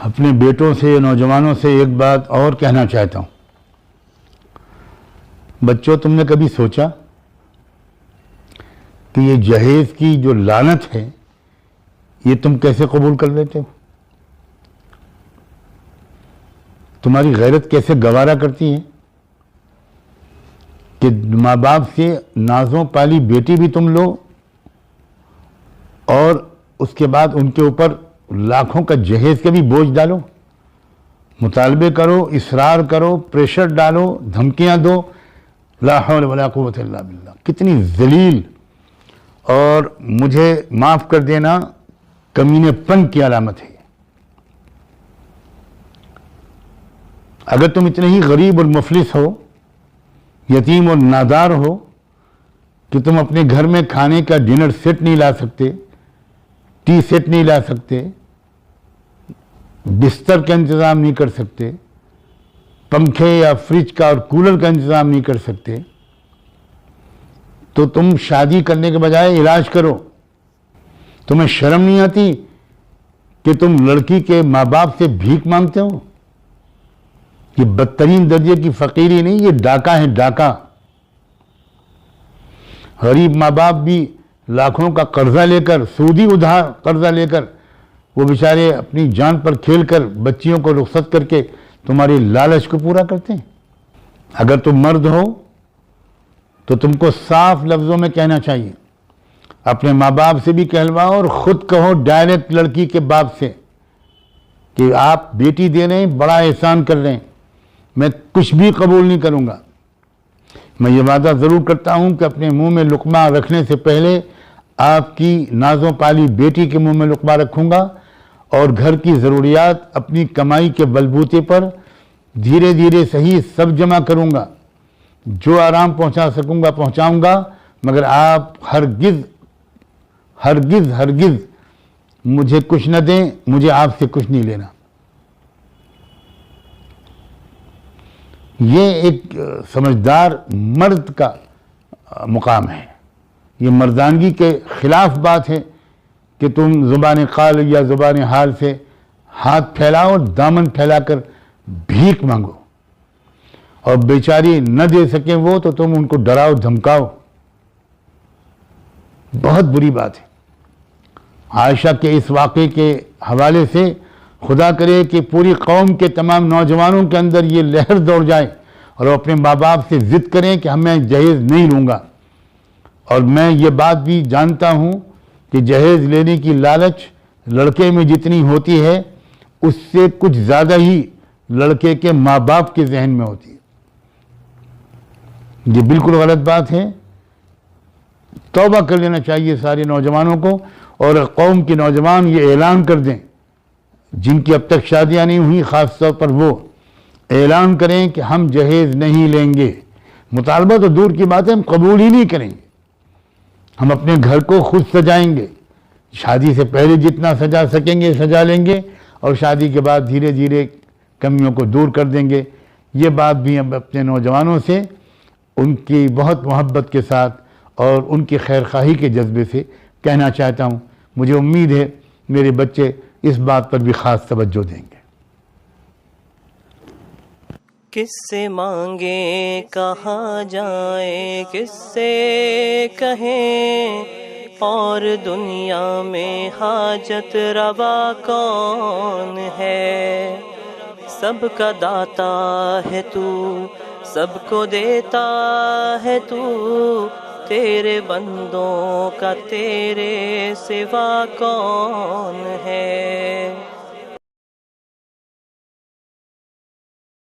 اپنے بیٹوں سے نوجوانوں سے ایک بات اور کہنا چاہتا ہوں. بچوں، تم نے کبھی سوچا کہ یہ جہیز کی جو لعنت ہے یہ تم کیسے قبول کر لیتے ہو؟ تمہاری غیرت کیسے گوارا کرتی ہے کہ ماں باپ سے نازوں پالی بیٹی بھی تم لو اور اس کے بعد ان کے اوپر لاکھوں کا جہیز کا بھی بوجھ ڈالو، مطالبے کرو، اصرار کرو، پریشر ڈالو، دھمکیاں دو. لا حول ولا قوت الا باللہ. کتنی ذلیل اور مجھے معاف کر دینا کمینے پن کی علامت ہے. اگر تم اتنے ہی غریب اور مفلس ہو، یتیم اور نادار ہو کہ تم اپنے گھر میں کھانے کا ڈنر سیٹ نہیں لا سکتے، ٹی سیٹ نہیں لا سکتے، بستر کا انتظام نہیں کر سکتے، پنکھے یا فریج کا اور کولر کا انتظام نہیں کر سکتے، تو تم شادی کرنے کے بجائے علاج کرو. تمہیں شرم نہیں آتی کہ تم لڑکی کے ماں باپ سے بھیک مانگتے ہو؟ یہ بدترین درجے کی فقیری نہیں، یہ ڈاکہ ہے، ڈاکہ. غریب ماں باپ بھی لاکھوں کا قرضہ لے کر، سودی ادھار قرضہ لے کر، وہ بیچارے اپنی جان پر کھیل کر بچیوں کو رخصت کر کے تمہاری لالچ کو پورا کرتے ہیں. اگر تم مرد ہو تو تم کو صاف لفظوں میں کہنا چاہیے، اپنے ماں باپ سے بھی کہلواؤ اور خود کہو ڈائریکٹ لڑکی کے باپ سے کہ آپ بیٹی دے رہے ہیں، بڑا احسان کر رہے ہیں، میں کچھ بھی قبول نہیں کروں گا. میں یہ وعدہ ضرور کرتا ہوں کہ اپنے منہ میں لقمہ رکھنے سے پہلے آپ کی نازوں پالی بیٹی کے منہ میں لقمہ رکھوں گا اور گھر کی ضروریات اپنی کمائی کے بلبوتے پر دھیرے دھیرے صحیح سب جمع کروں گا. جو آرام پہنچا سکوں گا پہنچاؤں گا، مگر آپ ہرگز ہرگز ہرگز مجھے کچھ نہ دیں، مجھے آپ سے کچھ نہیں لینا. یہ ایک سمجھدار مرد کا مقام ہے. یہ مردانگی کے خلاف بات ہے کہ تم زبان قال یا زبان حال سے ہاتھ پھیلاؤ اور دامن پھیلا کر بھیک مانگو، اور بیچاری نہ دے سکیں وہ تو تم ان کو ڈراؤ دھمکاؤ. بہت بری بات ہے. عائشہ کے اس واقعے کے حوالے سے خدا کرے کہ پوری قوم کے تمام نوجوانوں کے اندر یہ لہر دوڑ جائے اور وہ اپنے ماں باپ سے ضد کریں کہ میں جہیز نہیں لوں گا. اور میں یہ بات بھی جانتا ہوں کہ جہیز لینے کی لالچ لڑکے میں جتنی ہوتی ہے اس سے کچھ زیادہ ہی لڑکے کے ماں باپ کے ذہن میں ہوتی ہے. یہ بالکل غلط بات ہے. توبہ کر لینا چاہیے سارے نوجوانوں کو، اور قوم کے نوجوان یہ اعلان کر دیں جن کی اب تک شادیاں نہیں ہوئی، خاص طور پر وہ اعلان کریں کہ ہم جہیز نہیں لیں گے. مطالبہ تو دور کی بات ہے، ہم قبول ہی نہیں کریں گے. ہم اپنے گھر کو خود سجائیں گے، شادی سے پہلے جتنا سجا سکیں گے سجا لیں گے، اور شادی کے بعد دھیرے دھیرے کمیوں کو دور کر دیں گے. یہ بات بھی ہم اپنے نوجوانوں سے ان کی بہت محبت کے ساتھ اور ان کی خیرخواہی کے جذبے سے کہنا چاہتا ہوں. مجھے امید ہے میرے بچے اس بات پر بھی خاص توجہ دیں گے. کس سے مانگیں کہاں جائیں، کس سے کہیں، اور دنیا میں حاجت روا کون ہے. سب کا داتا ہے تو، سب کو دیتا ہے تو، تیرے بندوں کا تیرے سوا کون